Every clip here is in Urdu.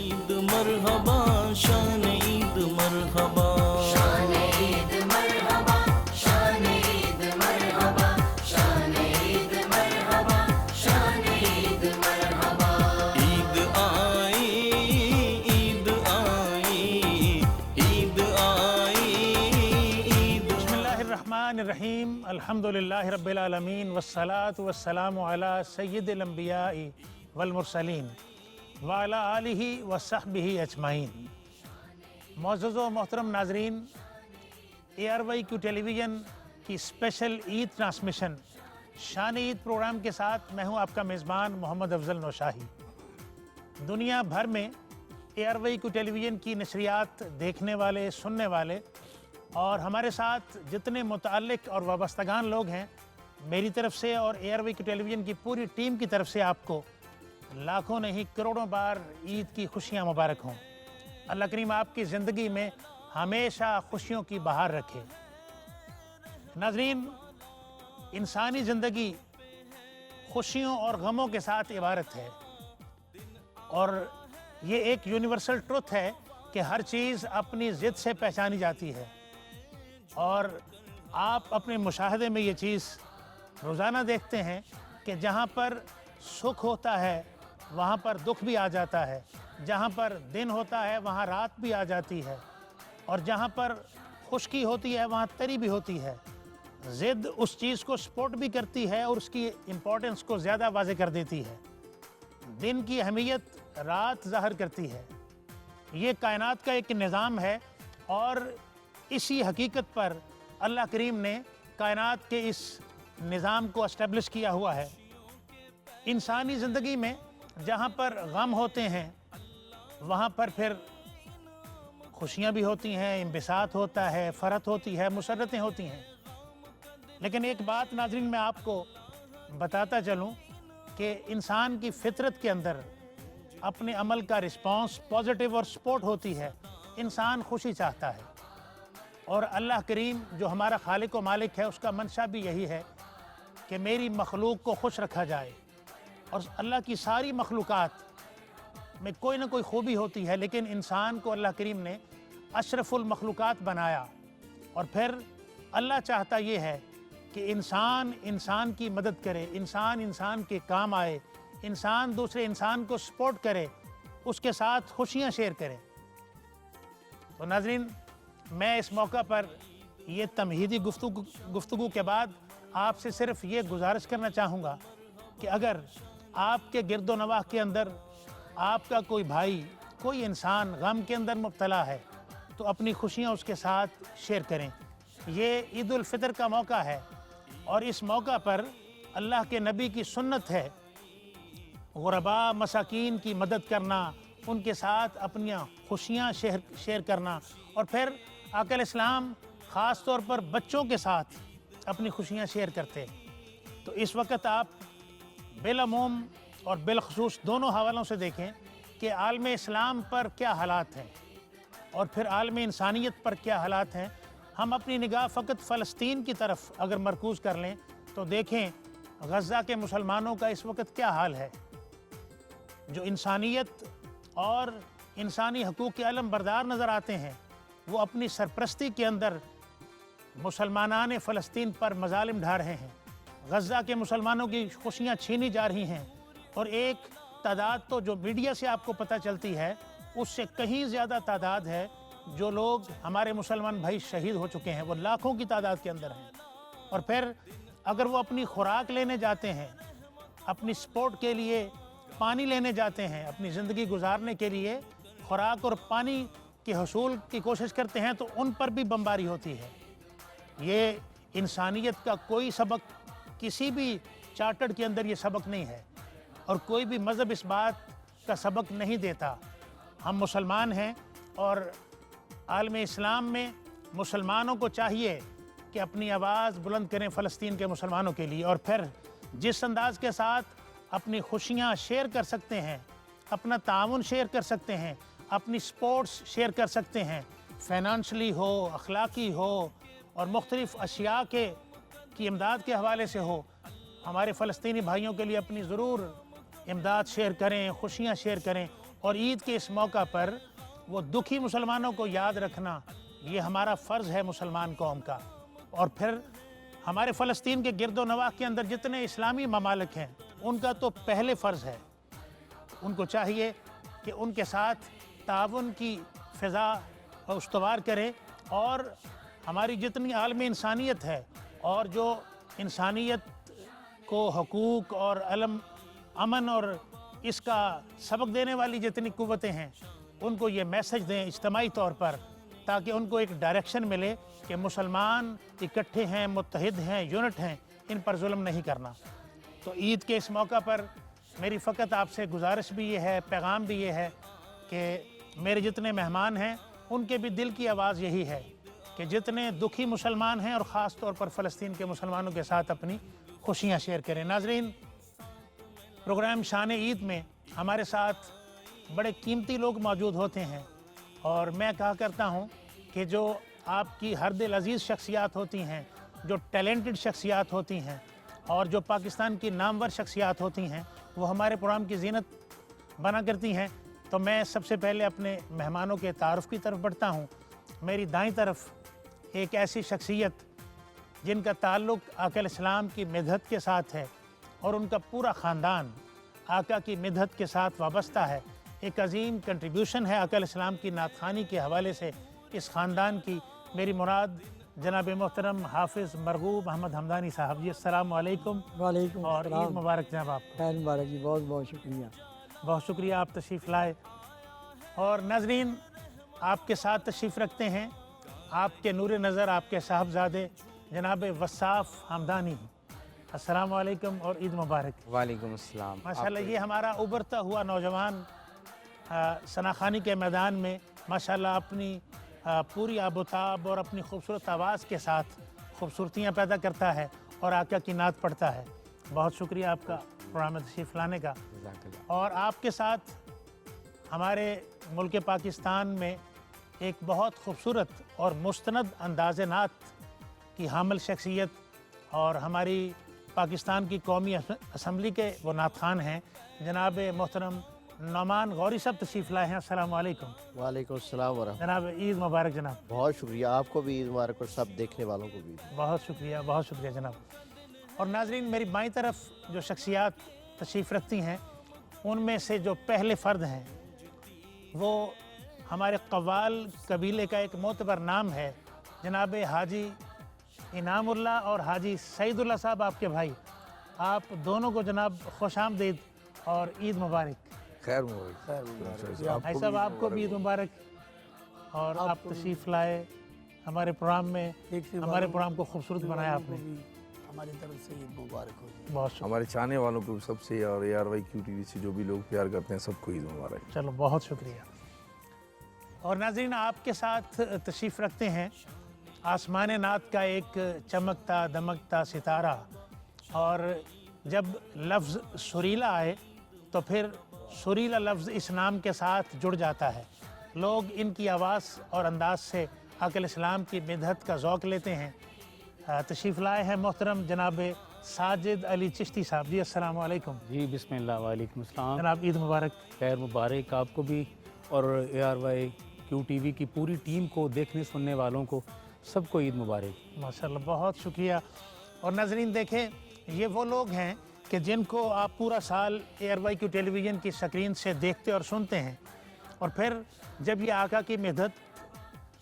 عید مرحبا شان عید مرحبا شان عید مرحبا شان عید مرحبا شان عید مرحبا شان عید مرحبا عید آئی عید آئی عید آئی عید بسم اللہ الرحمن الرحیم الحمدللہ رب العالمین والصلاة والسلام علی سید الانبیاء والمرسلین وعلی آلہ وصحبہ اجمعین۔ معزز و محترم ناظرین، ARYQ ٹیلی ویژن کی اسپیشل عید ٹرانسمیشن شان عید پروگرام کے ساتھ میں ہوں آپ کا میزبان محمد افضل نوشاہی۔ دنیا بھر میں ARYQ ٹیلی ویژن کی نشریات دیکھنے والے، سننے والے اور ہمارے ساتھ جتنے متعلق اور وابستگان لوگ ہیں، میری طرف سے اور ARYQ ٹیلی ویژن کی پوری ٹیم کی طرف سے آپ کو لاکھوں نہیں کروڑوں بار عید کی خوشیاں مبارک ہوں۔ اللہ کریم آپ کی زندگی میں ہمیشہ خوشیوں کی بہار رکھے۔ ناظرین، انسانی زندگی خوشیوں اور غموں کے ساتھ عبارت ہے، اور یہ ایک یونیورسل ٹروتھ ہے کہ ہر چیز اپنی ضد سے پہچانی جاتی ہے، اور آپ اپنے مشاہدے میں یہ چیز روزانہ دیکھتے ہیں کہ جہاں پر سکھ ہوتا ہے وہاں پر دکھ بھی آ جاتا ہے، جہاں پر دن ہوتا ہے وہاں رات بھی آ جاتی ہے، اور جہاں پر خشکی ہوتی ہے وہاں تری بھی ہوتی ہے۔ ضد اس چیز کو سپورٹ بھی کرتی ہے اور اس کی امپورٹنس کو زیادہ واضح کر دیتی ہے۔ دن کی اہمیت رات ظاہر کرتی ہے۔ یہ کائنات کا ایک نظام ہے، اور اسی حقیقت پر اللہ کریم نے کائنات کے اس نظام کو اسٹیبلش کیا ہوا ہے۔ انسانی زندگی میں جہاں پر غم ہوتے ہیں وہاں پر پھر خوشیاں بھی ہوتی ہیں، انبساط ہوتا ہے، فرحت ہوتی ہے، مسرتیں ہوتی ہیں۔ لیکن ایک بات ناظرین میں آپ کو بتاتا چلوں کہ انسان کی فطرت کے اندر اپنے عمل کا رسپانس پازیٹیو اور سپورٹ ہوتی ہے۔ انسان خوشی چاہتا ہے، اور اللہ کریم جو ہمارا خالق و مالک ہے اس کا منشا بھی یہی ہے کہ میری مخلوق کو خوش رکھا جائے۔ اور اللہ کی ساری مخلوقات میں کوئی نہ کوئی خوبی ہوتی ہے، لیکن انسان کو اللہ کریم نے اشرف المخلوقات بنایا، اور پھر اللہ چاہتا یہ ہے کہ انسان انسان کی مدد کرے، انسان انسان کے کام آئے، انسان دوسرے انسان کو سپورٹ کرے، اس کے ساتھ خوشیاں شیئر کرے۔ تو ناظرین، میں اس موقع پر یہ تمہیدی گفتگو کے بعد آپ سے صرف یہ گزارش کرنا چاہوں گا کہ اگر آپ کے گرد و نواح کے اندر آپ کا کوئی بھائی، کوئی انسان غم کے اندر مبتلا ہے تو اپنی خوشیاں اس کے ساتھ شیئر کریں۔ یہ عید الفطر کا موقع ہے، اور اس موقع پر اللہ کے نبی کی سنت ہے غرباء مساکین کی مدد کرنا، ان کے ساتھ اپنی خوشیاں شیئر کرنا، اور پھر آقا الاسلام خاص طور پر بچوں کے ساتھ اپنی خوشیاں شیئر کرتے۔ تو اس وقت آپ بالعموم اور بالخصوص دونوں حوالوں سے دیکھیں کہ عالم اسلام پر کیا حالات ہیں، اور پھر عالم انسانیت پر کیا حالات ہیں۔ ہم اپنی نگاہ فقط فلسطین کی طرف اگر مرکوز کر لیں تو دیکھیں غزہ کے مسلمانوں کا اس وقت کیا حال ہے، جو انسانیت اور انسانی حقوق کے علم بردار نظر آتے ہیں، وہ اپنی سرپرستی کے اندر مسلمانان فلسطین پر مظالم ڈھا رہے ہیں۔ غزہ کے مسلمانوں کی خوشیاں چھینی جا رہی ہیں، اور ایک تعداد تو جو میڈیا سے آپ کو پتہ چلتی ہے اس سے کہیں زیادہ تعداد ہے جو لوگ ہمارے مسلمان بھائی شہید ہو چکے ہیں، وہ لاکھوں کی تعداد کے اندر ہیں۔ اور پھر اگر وہ اپنی خوراک لینے جاتے ہیں، اپنی سپورٹ کے لیے پانی لینے جاتے ہیں، اپنی زندگی گزارنے کے لیے خوراک اور پانی کے حصول کی کوشش کرتے ہیں، تو ان پر بھی بمباری ہوتی ہے۔ یہ انسانیت کا کوئی سبق کسی بھی چارٹر کے اندر یہ سبق نہیں ہے، اور کوئی بھی مذہب اس بات کا سبق نہیں دیتا۔ ہم مسلمان ہیں، اور عالم اسلام میں مسلمانوں کو چاہیے کہ اپنی آواز بلند کریں فلسطین کے مسلمانوں کے لیے، اور پھر جس انداز کے ساتھ اپنی خوشیاں شیئر کر سکتے ہیں، اپنا تعاون شیئر کر سکتے ہیں، اپنی سپورٹس شیئر کر سکتے ہیں، فائنانشلی ہو، اخلاقی ہو، اور مختلف اشیاء کی امداد کے حوالے سے ہو، ہمارے فلسطینی بھائیوں کے لیے اپنی ضرور امداد شیئر کریں، خوشیاں شیئر کریں، اور عید کے اس موقع پر وہ دکھی مسلمانوں کو یاد رکھنا یہ ہمارا فرض ہے مسلمان قوم کا۔ اور پھر ہمارے فلسطین کے گرد و نواح کے اندر جتنے اسلامی ممالک ہیں ان کا تو پہلے فرض ہے، ان کو چاہیے کہ ان کے ساتھ تعاون کی فضا استوار کرے، اور ہماری جتنی عالمی انسانیت ہے اور جو انسانیت کو حقوق اور امن اور اس کا سبق دینے والی جتنی قوتیں ہیں ان کو یہ میسج دیں اجتماعی طور پر، تاکہ ان کو ایک ڈائریکشن ملے کہ مسلمان اکٹھے ہیں، متحد ہیں، یونٹ ہیں، ان پر ظلم نہیں کرنا۔ تو عید کے اس موقع پر میری فقط آپ سے گزارش بھی یہ ہے، پیغام بھی یہ ہے کہ میرے جتنے مہمان ہیں ان کے بھی دل کی آواز یہی ہے کہ جتنے دکھی مسلمان ہیں اور خاص طور پر فلسطین کے مسلمانوں کے ساتھ اپنی خوشیاں شیئر کریں۔ ناظرین، پروگرام شان عید میں ہمارے ساتھ بڑے قیمتی لوگ موجود ہوتے ہیں، اور میں کہا کرتا ہوں کہ جو آپ کی ہر دل عزیز شخصیات ہوتی ہیں، جو ٹیلنٹڈ شخصیات ہوتی ہیں اور جو پاکستان کی نامور شخصیات ہوتی ہیں وہ ہمارے پروگرام کی زینت بنا کرتی ہیں۔ تو میں سب سے پہلے اپنے مہمانوں کے تعارف کی طرف بڑھتا ہوں۔ میری دائیں طرف ایک ایسی شخصیت جن کا تعلق آقا الاسلام کی مدحت کے ساتھ ہے اور ان کا پورا خاندان آقا کی مدحت کے ساتھ وابستہ ہے، ایک عظیم کنٹریبیوشن ہے آقا الاسلام کی نعت خوانی کے حوالے سے اس خاندان کی۔ میری مراد جناب محترم حافظ مرغوب احمد حمدانی صاحب۔ جی السلام علیکم۔ وعلیکم اور السلام۔ عید مبارک جناب آپ کو۔ خیر مبارک جی، بہت بہت شکریہ۔ بہت شکریہ، آپ تشریف لائے۔ اور ناظرین، آپ کے ساتھ تشریف رکھتے ہیں آپ کے نور نظر، آپ کے صاحبزادے جناب وصاف حمدانی۔ السلام علیکم اور عید مبارک۔ وعلیکم السلام۔ ماشاءاللہ یہ ہمارا ابھرتا ہوا نوجوان ثناخوانی کے میدان میں ماشاءاللہ اپنی پوری آب و تاب اور اپنی خوبصورت آواز کے ساتھ خوبصورتیاں پیدا کرتا ہے اور آقا کی نعت پڑھتا ہے۔ بہت شکریہ آپ کا پروگرام میں تشریف لانے کا۔ جزاک اللہ۔ اور آپ کے ساتھ ہمارے ملک پاکستان میں ایک بہت خوبصورت اور مستند انداز نعت کی حامل شخصیت اور ہماری پاکستان کی قومی اسمبلی کے وہ نعت خوان ہیں جناب محترم نعمان غوری صاحب تشریف لائے ہیں۔ السلام علیکم وعلیکم السلام ورحمۃ جناب، عید مبارک جناب۔ بہت شکریہ، آپ کو بھی عید مبارک اور سب دیکھنے والوں کو بھی۔ بہت شکریہ جناب۔ اور ناظرین، میری بائیں طرف جو شخصیات تشریف رکھتی ہیں ان میں سے جو پہلے فرد ہیں وہ ہمارے قوال قبیلے کا ایک معتبر نام ہے جناب حاجی انعام اللہ اور حاجی سعید اللہ صاحب، آپ کے بھائی۔ آپ دونوں کو جناب خوش آمدید اور عید مبارک۔ خیر مبارک۔ بھائی صاحب آپ کو بھی عید مبارک، اور آپ تشریف لائے ہمارے پروگرام میں، ہمارے پروگرام کو خوبصورت بنایا آپ نے۔ ہماری طرف سے عید مبارک ہو جی۔ بہت شکریہ، ہمارے چاہنے والوں کو سب سے، اور ARY QTV سے جو بھی لوگ پیار کرتے ہیں سب کو عید مبارک۔ چلو بہت شکریہ۔ اور ناظرین، آپ کے ساتھ تشریف رکھتے ہیں آسمان نعت کا ایک چمکتا دمکتا ستارہ، اور جب لفظ سریلا آئے تو پھر سریلا لفظ اس نام کے ساتھ جڑ جاتا ہے۔ لوگ ان کی آواز اور انداز سے آقا الاسلام کی مدحت کا ذوق لیتے ہیں۔ تشریف لائے ہیں محترم جناب ساجد علی چشتی صاحب۔ جی السلام علیکم جی بسم اللہ، وعلیکم السلام۔ جناب، عید مبارک۔ خیر مبارک آپ کو بھی، اور ARY QTV کی پوری ٹیم کو، دیکھنے سننے والوں کو سب کو عید مبارک۔ ماشاءاللہ، بہت شکریہ۔ اور ناظرین دیکھیں، یہ وہ لوگ ہیں کہ جن کو آپ پورا سال ARY کی ٹیلی ویژن کی سکرین سے دیکھتے اور سنتے ہیں، اور پھر جب یہ آقا کی مدحت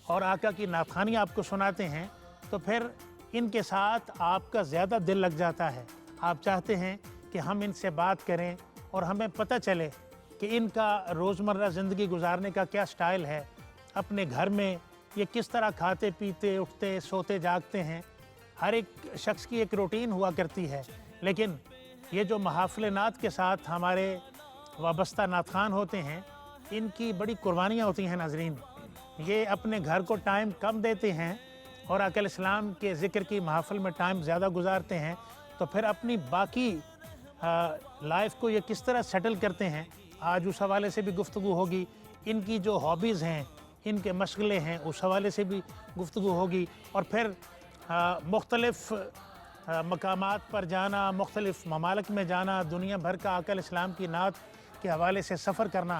اور آقا کی نعت خوانی آپ کو سناتے ہیں تو پھر ان کے ساتھ آپ کا زیادہ دل لگ جاتا ہے۔ آپ چاہتے ہیں کہ ہم ان سے بات کریں اور ہمیں پتہ چلے کہ ان کا روزمرہ زندگی گزارنے کا کیا سٹائل ہے، اپنے گھر میں یہ کس طرح کھاتے پیتے اٹھتے سوتے جاگتے ہیں۔ ہر ایک شخص کی ایک روٹین ہوا کرتی ہے، لیکن یہ جو محافل نعت کے ساتھ ہمارے وابستہ نعت خوان ہوتے ہیں ان کی بڑی قربانیاں ہوتی ہیں۔ ناظرین، یہ اپنے گھر کو ٹائم کم دیتے ہیں اور آقا الاسلام کے ذکر کی محافل میں ٹائم زیادہ گزارتے ہیں، تو پھر اپنی باقی لائف کو یہ کس طرح سیٹل کرتے ہیں، آج اس حوالے سے بھی گفتگو ہوگی۔ ان کی جو ہابیز ہیں، ان کے مشغلے ہیں، اس حوالے سے بھی گفتگو ہوگی، اور پھر مختلف مقامات پر جانا، مختلف ممالک میں جانا، دنیا بھر کا آقا الاسلام کی نعت کے حوالے سے سفر کرنا،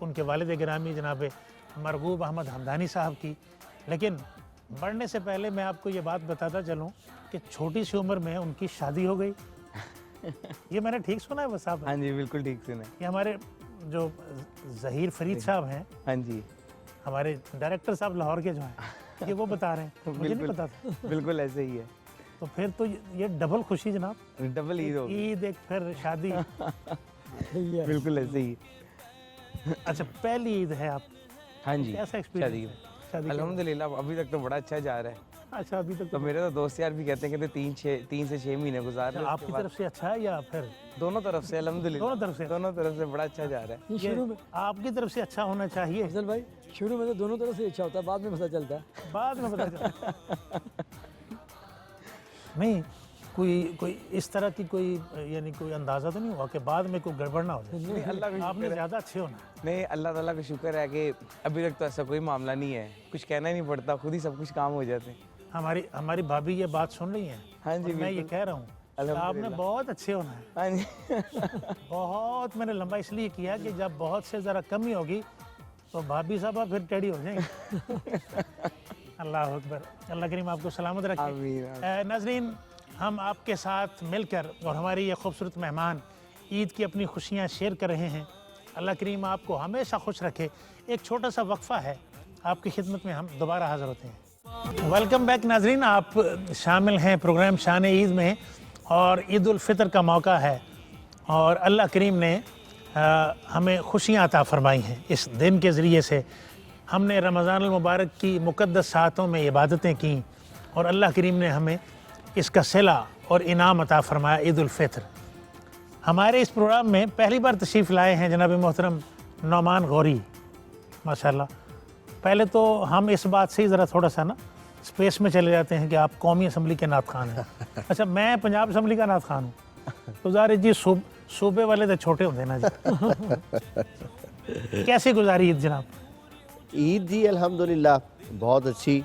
ان کے والد گرامی جناب مرغوب احمد حمدانی صاحب کی. لیکن بڑھنے سے پہلے میں آپ کو یہ بات بتاتا چلوں کہ چھوٹی سی عمر میں ان کی شادی ہو گئی. یہ میں نے ٹھیک سنا ہے بس آپ؟ ہاں جی بالکل ٹھیک سنا ہے. یہ ہمارے جو ظہیر فرید صاحب ہیں, ہاں جی ہمارے ڈائریکٹر صاحب لاہور کے جو ہیں, یہ وہ بتا رہے ہیں, مجھے نہیں پتا تھا. بالکل ایسے ہی ہے. تو پھر تو یہ ڈبل خوشی جناب, ڈبل عید ہو گئی. عید ایک پھر شادی. بالکل ایسے ہی. اچھا پہلی عید ہے آپ, ہاں جی کیسا شادی ایکسپیرینس؟ الحمدللہ ابھی تک تو بڑا اچھا جا رہا ہے. اچھا ابھی تک تو میرے تو دوست یار بھی کہتے ہیں کہ 3 سے 6 مہینے گزار رہے. آپ کی طرف سے اچھا ہے یا پھر دونوں طرف سے الحمدللہ, دونوں طرف سے؟ دونوں طرف سے بڑا اچھا جا رہا ہے. شروع میں آپ کی طرف سے اچھا ہونا چاہیے. افضل بھائی شروع میں تو دونوں طرف سے اچھا ہوتا ہے, بعد میں پتہ چلتا ہے. بعد میں پتا چلا نہیں کوئی اس طرح کی کوئی یعنی کوئی اندازہ تو نہیں ہوا کہ بعد میں کوئی گڑبڑ نہ ہو جائے؟ اللہ کا آپ نے زیادہ اچھے ہونا ہے. نہیں اللہ تعالیٰ کا شکر ہے کہ ابھی تک تو ایسا کوئی معاملہ نہیں ہے, کچھ کہنا ہی نہیں پڑتا, خود ہی سب کچھ کام ہو جاتے ہیں. ہماری بھابھی یہ بات سن رہی ہیں, ہاں جی اور میں یہ کہہ رہا ہوں کہ آپ نے بہت اچھے ہونا ہے. ہاں جی بہت میں نے لمبا اس لیے کیا کہ جب بہت سے ذرا کمی ہوگی تو بھابھی صاحبہ پھر ٹیڑھی ہو جائیں گے. اللہ اکبر, اللہ کریم آپ کو سلامت رکھے. آمین. ناظرین, ہم آپ کے ساتھ مل کر اور ہماری یہ خوبصورت مہمان عید کی اپنی خوشیاں شیئر کر رہے ہیں. اللہ کریم آپ کو ہمیشہ خوش رکھے. ایک چھوٹا سا وقفہ ہے, آپ کی خدمت میں ہم دوبارہ حاضر ہوتے ہیں. ویلکم بیک ناظرین, آپ شامل ہیں پروگرام شان عید میں, اور عید الفطر کا موقع ہے اور اللہ کریم نے ہمیں خوشیاں عطا فرمائی ہیں. اس دن کے ذریعے سے ہم نے رمضان المبارک کی مقدس ساعتوں میں عبادتیں کیں اور اللہ کریم نے ہمیں اس کا صلہ اور انعام عطا فرمایا عید الفطر. ہمارے اس پروگرام میں پہلی بار تشریف لائے ہیں جناب محترم نعمان غوری, ماشاءاللہ. پہلے تو ہم اس بات سے ہی ذرا تھوڑا سا نا اسپیس میں چلے جاتے ہیں کہ آپ قومی اسمبلی کے نعت خوان ہیں. اچھا میں پنجاب اسمبلی کا نعت خوان ہوں, تو ظاہر جی صوبے والے تو چھوٹے ہوتے ہیں نا جی. کیسے گزاری عید جناب؟ عید جی الحمدللہ بہت اچھی.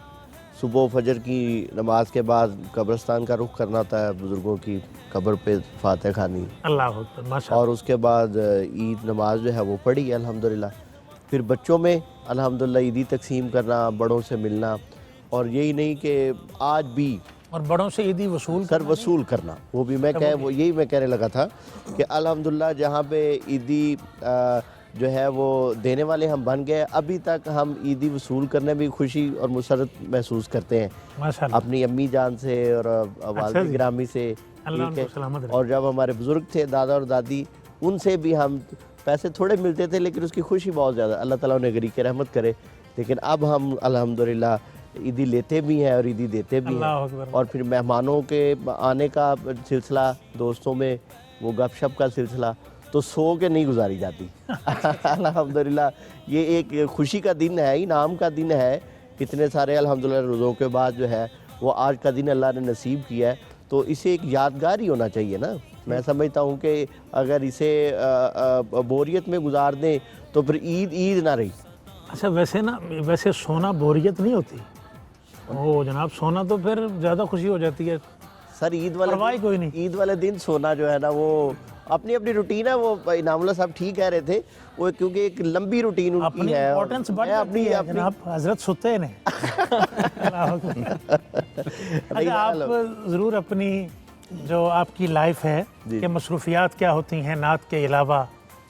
صبح فجر کی نماز کے بعد قبرستان کا رخ کرنا ہوتا ہے, بزرگوں کی قبر پہ فاتح خوانی, اللہ اکبر ماشاءاللہ. اور اس کے بعد عید نماز جو ہے وہ پڑھی الحمدللہ. پھر بچوں میں الحمدللہ عیدی تقسیم کرنا, بڑوں سے ملنا, اور یہی نہیں کہ آج بھی اور بڑوں سے عیدی وصول سر وصول کرنا, وہ بھی میں یہی میں کہنے لگا تھا کہ الحمدللہ جہاں پہ عیدی جو ہے وہ دینے والے ہم بن گئے, ابھی تک ہم عیدی وصول کرنے میں خوشی اور مسرت محسوس کرتے ہیں ماشاءاللہ. اپنی امی جان سے اور والد گرامی سے. اللہ ان کو سلامت رکھے. اور جب ہمارے بزرگ تھے دادا اور دادی, ان سے بھی ہم پیسے تھوڑے ملتے تھے لیکن اس کی خوشی بہت زیادہ, اللہ تعالیٰ انہیں غریق کے رحمت کرے. لیکن اب ہم الحمدللہ عیدی لیتے بھی ہیں اور عیدی دیتے بھی ہیں. اور پھر مہمانوں کے آنے کا سلسلہ, دوستوں میں وہ گپ شپ کا سلسلہ, تو سو کے نہیں گزاری جاتی. الحمدللہ یہ ایک خوشی کا دن ہے, انعام کا دن ہے. اتنے سارے الحمدللہ روزوں کے بعد جو ہے وہ آج کا دن اللہ نے نصیب کیا ہے, تو اسے ایک یادگار ہی ہونا چاہیے نا. میں سمجھتا ہوں کہ اگر اسے بوریت میں گزار دیں تو پھر عید نہ رہی. اچھا ویسے سونا بوریت نہیں ہوتی, او جناب سونا تو پھر زیادہ خوشی ہو جاتی ہے. سر عید والے دن سونا جو ہے نا وہ اپنی روٹین ہے. وہ انعام اللہ صاحب ٹھیک کہہ رہے تھے, وہ کیونکہ ایک لمبی روٹین ان کی ہے. امپورٹنس بڑھ جاتی ہے جناب, حضرت ستے نے. اچھا آپ ضرور اپنی جو آپ کی لائف ہے کہ مصروفیات کیا ہوتی ہیں نعت کے علاوہ,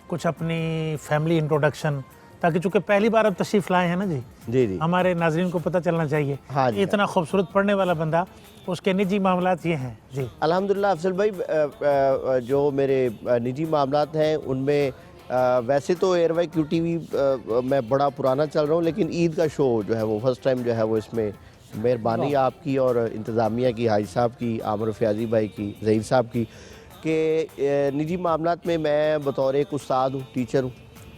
کچھ اپنی فیملی انٹروڈکشن, تاکہ چونکہ پہلی بار اب تشریف لائے ہیں نا جی, ہمارے ناظرین کو پتہ چلنا چاہیے. اتنا خوبصورت پڑھنے والا بندہ, اس کے نجی معاملات یہ ہیں جی. الحمدللہ افضل بھائی, جو میرے نجی معاملات ہیں ان میں ویسے تو ایئر وائی کیو ٹی وی میں بڑا پرانا چل رہا ہوں, لیکن عید کا شو جو ہے وہ فرسٹ ٹائم جو ہے وہ اس میں مہربانی آپ کی اور انتظامیہ کی, حاج صاحب کی, عامر فیاضی بھائی کی, ظہیر صاحب کی, کہ نجی معاملات میں میں بطور ایک استاد ہوں, ٹیچر ہوں.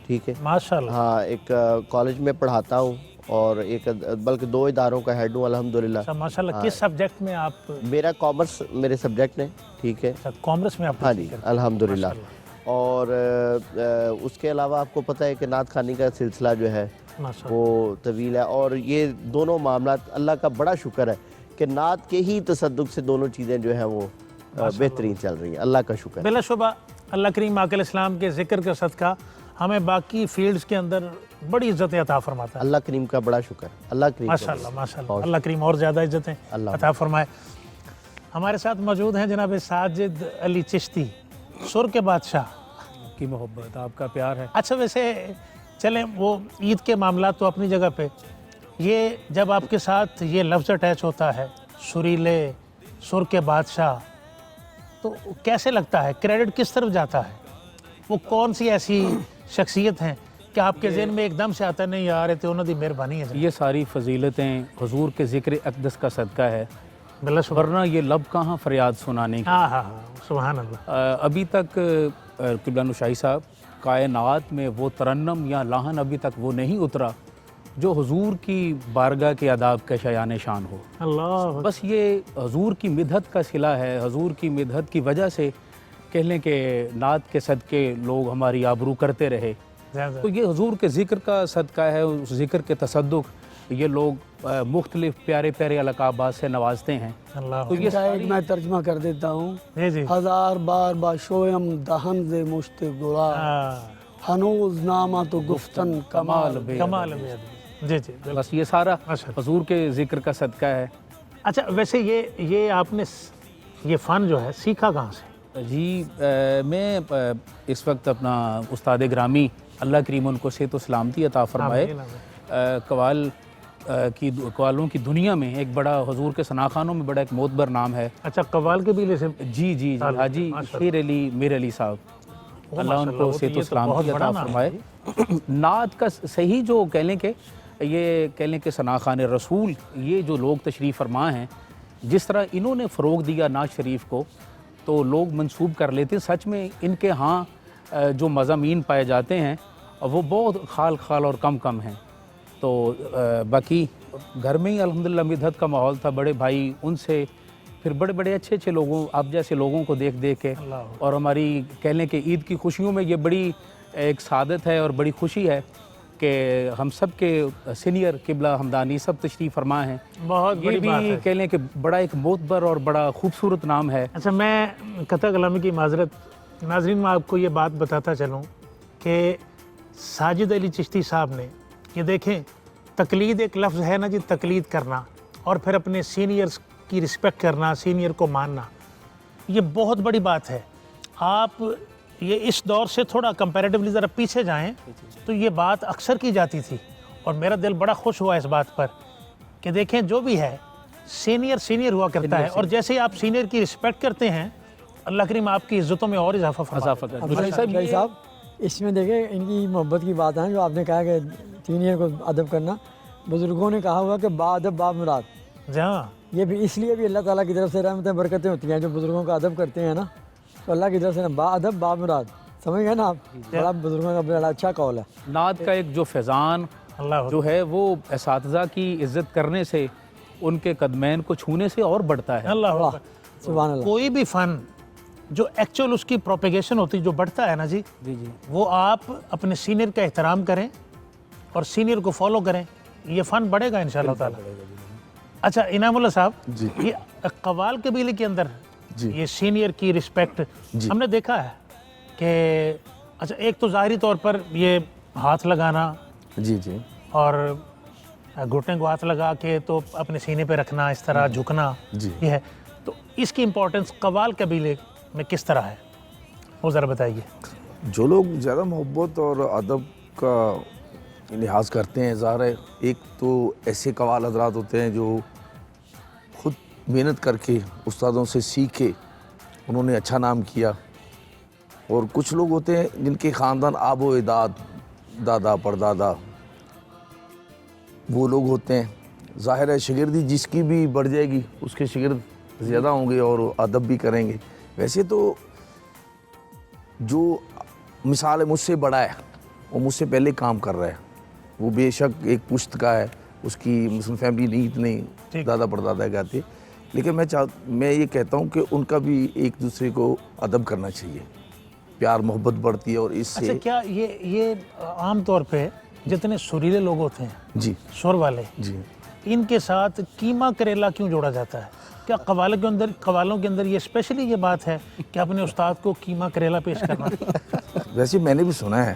ٹھیک ہے ماشاءاللہ. ہاں, ایک کالج میں پڑھاتا ہوں اور ایک بلکہ 2 اداروں کا ہیڈ ہوں الحمدللہ. ماشاءاللہ. کس سبجیکٹ میں آپ؟ میرا کامرس میرے سبجیکٹ ہیں. ٹھیک ہے, کامرس میں آپ؟ ہاں جی الحمدللہ. اور اس کے علاوہ آپ کو پتہ ہے کہ نعت خوانی کا سلسلہ جو ہے وہ طویل ہے, اور یہ دونوں معاملات اللہ کا بڑا شکر ہے کہ نعت کے ہی تصدق سے دونوں چیزیں جو ہیں وہ بہترین چل رہی ہیں. اللہ کا شکر. بلا شبہ اللہ کریم آقا علیہ السلام کے ذکر کا صدقہ ہمیں باقی فیلڈز کے اندر بڑی عزتیں عطا فرماتا ہے. اللہ کریم کا بڑا شکر, اللہ کریم کا ماشاء اللہ, اللہ کریم اور زیادہ عزتیں عطا فرمائے. ہمارے ساتھ موجود ہیں جناب ساجد علی چشتی, سر کے بادشاہ. کی محبت, آپ کا پیار ہے. اچھا ویسے چلیں وہ عید کے معاملات تو اپنی جگہ پہ, یہ جب آپ کے ساتھ یہ لفظ اٹیچ ہوتا ہے سریلے, سر کے بادشاہ, تو کیسے لگتا ہے, کریڈٹ کس طرف جاتا ہے؟ وہ کون سی ایسی شخصیت ہیں کہ آپ کے ذہن میں ایک دم سے آتا ہے نہیں یار تو انہوں دی مہربانی ہے؟ یہ ساری فضیلتیں حضور کے ذکر اقدس کا صدقہ ہے, بلا ورنہ یہ لب کہاں فریاد سنانے کی. ہاں ہاں سبحان اللہ. ابھی تک قبلہ نشائی صاحب, کائنات میں وہ ترنم یا لاہن ابھی تک وہ نہیں اترا جو حضور کی بارگاہ کے آداب کا شایان شان ہو. اللہ بس یہ حضور کی مدحت کا صلہ ہے, حضور کی مدحت کی وجہ سے کہہ لیں کہ نعت کے صدقے لوگ ہماری آبرو کرتے رہے. تو یہ حضور کے ذکر کا صدقہ ہے, اس ذکر کے تصدق یہ لوگ مختلف پیارے پیارے القابات سے نوازتے ہیں. تو یہ ایک میں ترجمہ کر دیتا ہوں. جی ہزار بار با شویم دہن ز مشت گلا, ہنوز نامہ تو گفتن کمال بے. کمال میں. جی جی بس یہ سارا حضور کے ذکر کا صدقہ ہے. اچھا ویسے یہ آپ نے یہ فن جو ہے سیکھا کہاں سے؟ جی میں اس وقت اپنا استاد گرامی اللہ کریم ان کو صحت و سلامتی عطا فرمائے, قوالوں کی دنیا میں ایک بڑا, حضور کے ثناخانوں میں بڑا ایک معتبر نام ہے. اچھا قوال کے بھی سے؟ جی جی حاجی شیر علی میر علی صاحب, اللہ ان کو صحت و سلامتی عطا فرمائے. نعت کا صحیح جو کہہ لیں کہ یہ کہہ لیں کہ ثناخان رسول, یہ جو لوگ تشریف فرما ہیں, جس طرح انہوں نے فروغ دیا نعت شریف کو, تو لوگ منسوب کر لیتے ہیں. سچ میں ان کے ہاں جو مضامین پائے جاتے ہیں وہ بہت خال خال اور کم کم ہیں. تو باقی گھر میں ہی الحمدللہ مدحت کا ماحول تھا, بڑے بھائی ان سے, پھر بڑے بڑے اچھے اچھے لوگوں, آپ جیسے لوگوں کو دیکھ دیکھ کے, اور ہماری کہہ لیں کہ عید کی خوشیوں میں یہ بڑی ایک سعادت ہے اور بڑی خوشی ہے کہ ہم سب کے سینئر قبلہ ہمدانی سب تشریف فرما ہیں. بہت بڑی بات ہے. کہہ لیں کہ بڑا ایک معتبر اور بڑا خوبصورت نام ہے. اچھا میں قطع کلامی کی معذرت, ناظرین میں آپ کو یہ بات بتاتا چلوں کہ ساجد علی چشتی صاحب نے, یہ دیکھیں تقلید ایک لفظ ہے نا جی, تقلید کرنا اور پھر اپنے سینئرز کی رسپیکٹ کرنا, سینئر کو ماننا, یہ بہت بڑی بات ہے. آپ یہ اس دور سے تھوڑا کمپیریٹیولی ذرا پیچھے جائیں تو یہ بات اکثر کی جاتی تھی, اور میرا دل بڑا خوش ہوا اس بات پر کہ دیکھیں جو بھی ہے سینئر ہوا کرتا ہے, اور جیسے آپ سینئر کی رسپیکٹ کرتے ہیں اللہ کریم آپ کی عزتوں میں اور اضافہ فرمائے. صاحب اس میں دیکھیں ان کی محبت کی بات ہے جو آپ نے کہا کہ سینئر کو ادب کرنا, بزرگوں نے کہا ہوا کہ با ادب با مراد. جہاں یہ بھی اس لیے بھی اللہ تعالیٰ کی طرف سے رحمتیں برکتیں ہوتی ہیں, جو بزرگوں کا ادب کرتے ہیں نا, تو اللہ کی طرف سے با ادب با مراد, سمجھ گئے نا آپ, بڑا بزرگوں کا بڑا اچھا قول ہے. نعت کا ایک جو فیضان جو ہے وہ اساتذہ کی عزت کرنے سے, ان کے قدمین کو چھونے سے اور بڑھتا ہے. اللہ سبحان اللہ. کوئی بھی فن جو ایکچول اس کی پروپیگیشن ہوتی جو بڑھتا ہے نا جی, وہ آپ اپنے سینئر کا احترام کریں اور سینئر کو فالو کریں, یہ فن بڑھے گا انشاءاللہ تعالیٰ. اچھا انعام اللہ صاحب, یہ قوال قبیلے کے اندر یہ سینئر کی رسپیکٹ ہم نے دیکھا ہے کہ اچھا ایک تو ظاہری طور پر یہ ہاتھ لگانا, جی اور گھٹنے کو ہاتھ لگا کے تو اپنے سینے پہ رکھنا, اس طرح جھکنا, یہ ہے. تو اس کی امپورٹنس قوال قبیلے میں کس طرح ہے, وہ ذرا بتائیے. جو لوگ زیادہ محبت اور ادب کا لحاظ کرتے ہیں, ظاہر ہے ایک تو ایسے قوال حضرات ہوتے ہیں جو خود محنت کر کے استادوں سے سیکھ کے انہوں نے اچھا نام کیا, اور کچھ لوگ ہوتے ہیں جن کے خاندان آب و اجداد, دادا پردادا وہ لوگ ہوتے ہیں. ظاہر ہے شاگردی جس کی بھی بڑھ جائے گی اس کے شاگرد زیادہ ہوں گے اور ادب بھی کریں گے. ویسے تو جو مثال مجھ سے بڑا ہے وہ مجھ سے پہلے کام کر رہا ہے, وہ بے شک ایک پشت کا ہے, اس کی مسلم فیملی نہیں اتنی دادا پردادا کہتے, لیکن میں یہ کہتا ہوں کہ ان کا بھی ایک دوسرے کو ادب کرنا چاہیے, پیار محبت بڑھتی ہے. اور اس سے اچھا کیا یہ عام طور پہ جتنے سریلے لوگ ہوتے ہیں جی سر والے, ان کے ساتھ قیمہ کریلا کیوں جوڑا جاتا ہے؟ کیا قوالوں کے اندر یہ اسپیشلی یہ بات ہے کہ اپنے استاد کو قیمہ کریلا پیش کرنا؟ ویسے میں نے بھی سنا ہے